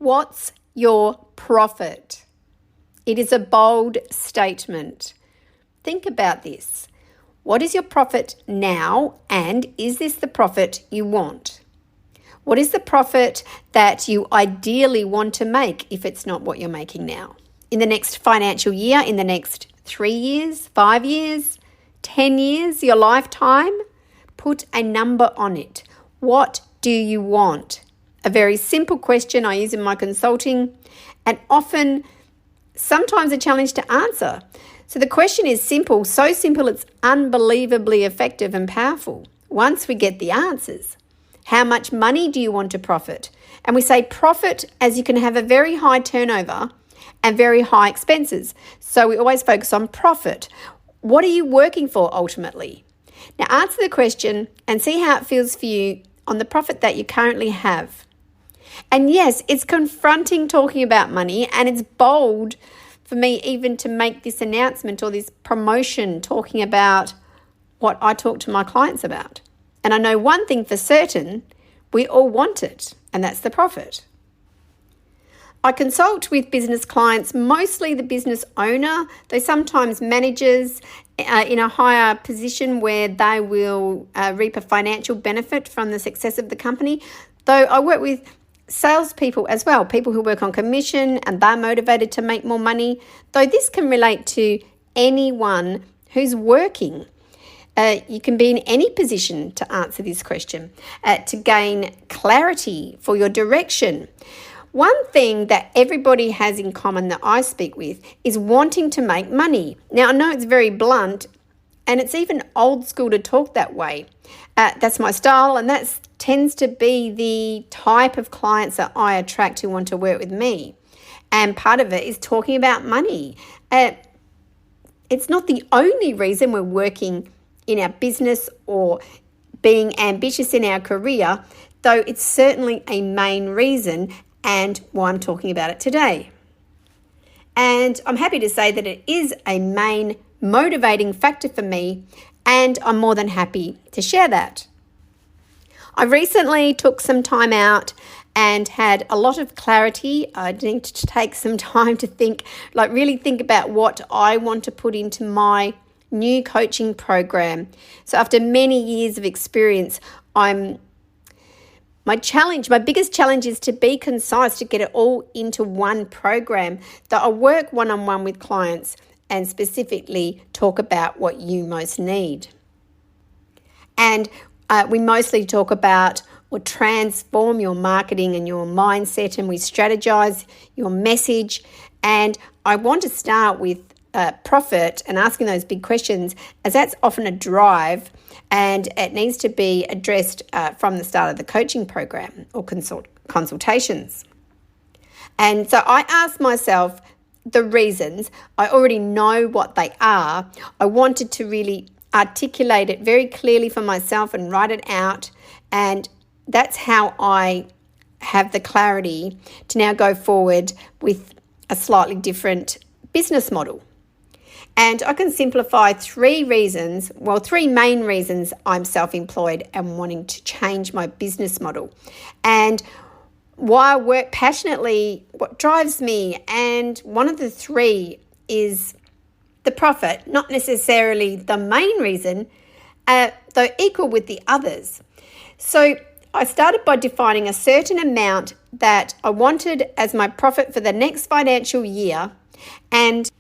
What's your profit? It is a bold statement. Think about this. What is your profit now, and is this the profit you want? What is the profit that you ideally want to make if it's not what you're making now? In the next financial year, in the next 3 years, 5 years, 10 years, your lifetime? Put a number on it. What do you want? A very simple question I use in my consulting, and often sometimes a challenge to answer. So the question is simple, so simple it's unbelievably effective and powerful. Once we get the answers, how much money do you want to profit? And we say profit as you can have a very high turnover and very high expenses. So we always focus on profit. What are you working for ultimately? Now answer the question and see how it feels for you on the profit that you currently have. And yes, it's confronting talking about money, and it's bold for me even to make this announcement or this promotion talking about what I talk to my clients about. And I know one thing for certain, we all want it, and that's the profit. I consult with business clients, mostly the business owner, though sometimes managers in a higher position where they will reap a financial benefit from the success of the company. Though I work with salespeople as well, people who work on commission and they're motivated to make more money, though this can relate to anyone who's working. You can be in any position to answer this question, to gain clarity for your direction. One thing that everybody has in common that I speak with is wanting to make money. Now, I know it's very blunt and it's even old school to talk that way. That's my style, and that tends to be the type of clients that I attract who want to work with me. And part of it is talking about money. It's not the only reason we're working in our business or being ambitious in our career, though it's certainly a main reason and why I'm talking about it today. And I'm happy to say that it is a main motivating factor for me, and I'm more than happy to share that. I recently took some time out and had a lot of clarity. I need to take some time to think, really think about what I want to put into my new coaching program. So after many years of experience, my biggest challenge is to be concise, to get it all into one program. That I work one-on-one with clients and specifically talk about what you most need. And we mostly talk about or transform your marketing and your mindset, and we strategize your message. And I want to start with profit and asking those big questions, as that's often a drive and it needs to be addressed from the start of the coaching program or consultations. And so I asked myself the reasons. I already know what they are. I wanted to really articulate it very clearly for myself and write it out, and that's how I have the clarity to now go forward with a slightly different business model. And I can simplify three main reasons I'm self-employed and wanting to change my business model. And why I work passionately, what drives me, and one of the three is the profit, not necessarily the main reason, though equal with the others. So I started by defining a certain amount that I wanted as my profit for the next financial year, and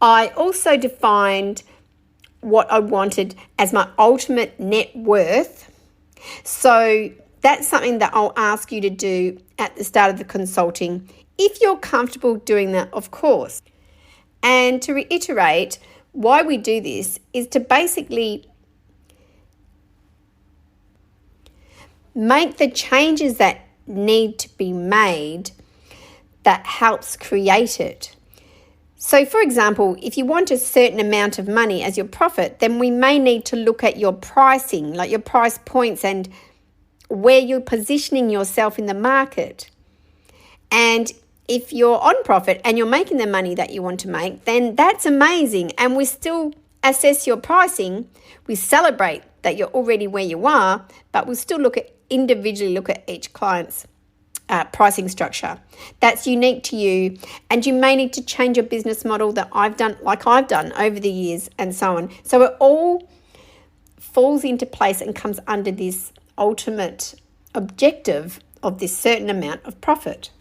I also defined what I wanted as my ultimate net worth. So that's something that I'll ask you to do at the start of the consulting, if you're comfortable doing that, of course. And to reiterate, why we do this is to basically make the changes that need to be made that helps create it. So, for example, if you want a certain amount of money as your profit, then we may need to look at your pricing, like your price points and where you're positioning yourself in the market. And if you're on profit and you're making the money that you want to make, then that's amazing. And we still assess your pricing. We celebrate that you're already where you are, but we'll still individually look at each client's pricing structure that's unique to you, and you may need to change your business model that I've done over the years, and so on. So it all falls into place and comes under this ultimate objective of this certain amount of profit.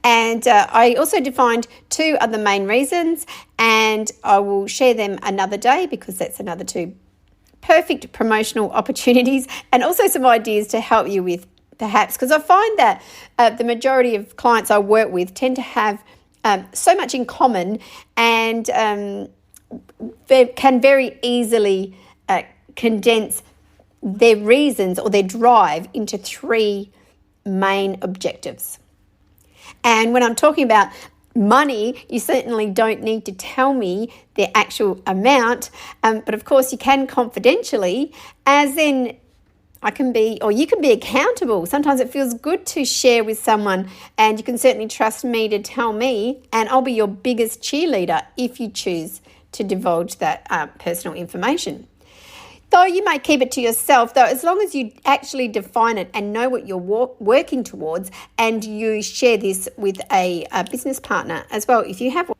And I also defined 2 other main reasons, and I will share them another day because that's another 2 perfect promotional opportunities, and also some ideas to help you with, perhaps, because I find that the majority of clients I work with tend to have so much in common, and they can very easily condense their reasons or their drive into 3 main objectives. And when I'm talking about money, you certainly don't need to tell me the actual amount, but of course you can confidentially, as in you can be accountable. Sometimes it feels good to share with someone, and you can certainly trust me to tell me, and I'll be your biggest cheerleader if you choose to divulge that personal information. Though you may keep it to yourself, though, as long as you actually define it and know what you're working towards, and you share this with a business partner as well, if you have one.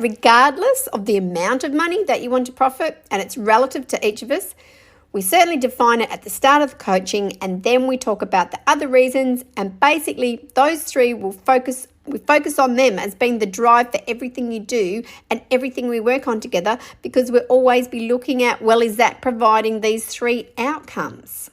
Regardless of the amount of money that you want to profit, and it's relative to each of us, we certainly define it at the start of the coaching, and then we talk about the other reasons, and basically those 3 we focus on them as being the drive for everything you do and everything we work on together, because we'll always be looking at, well, is that providing these 3 outcomes?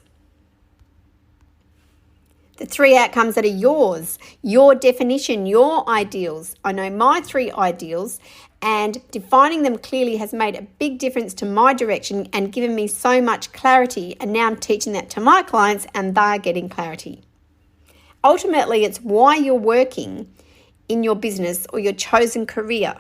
The 3 outcomes that are yours, your definition, your ideals. I know my 3 ideals, and defining them clearly has made a big difference to my direction and given me so much clarity, and now I'm teaching that to my clients and they're getting clarity. Ultimately, it's why you're working in your business or your chosen career.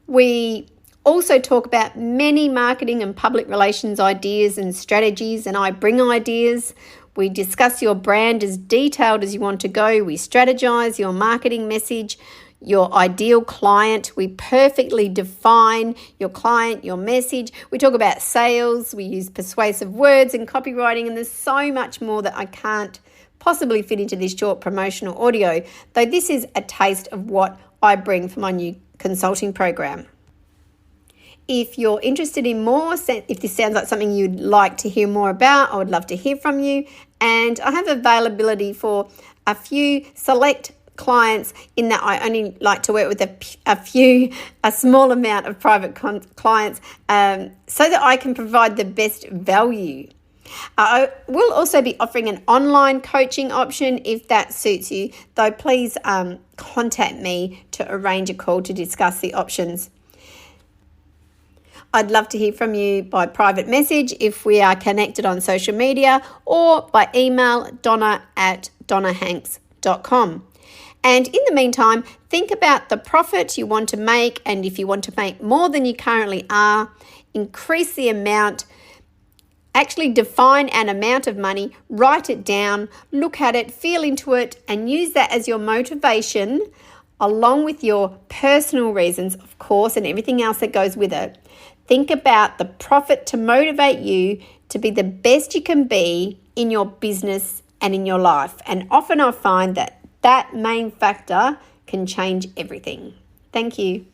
We also talk about many marketing and public relations ideas and strategies, and I bring ideas. We discuss your brand as detailed as you want to go. We strategize your marketing message, your ideal client. We perfectly define your client, your message. We talk about sales. We use persuasive words and copywriting, and there's so much more that I can't possibly fit into this short promotional audio, though this is a taste of what I bring for my new consulting program. If you're interested in more, if this sounds like something you'd like to hear more about, I would love to hear from you. And I have availability for a few select clients, in that I only like to work with a small amount of private clients, so that I can provide the best value. I will also be offering an online coaching option if that suits you, though please contact me to arrange a call to discuss the options. I'd love to hear from you by private message if we are connected on social media, or by email donna@donnahanks.com. And in the meantime, think about the profit you want to make, and if you want to make more than you currently are, increase the amount. Actually define an amount of money, write it down, look at it, feel into it, and use that as your motivation, along with your personal reasons, of course, and everything else that goes with it. Think about the profit to motivate you to be the best you can be in your business and in your life. And often I find that main factor can change everything. Thank you.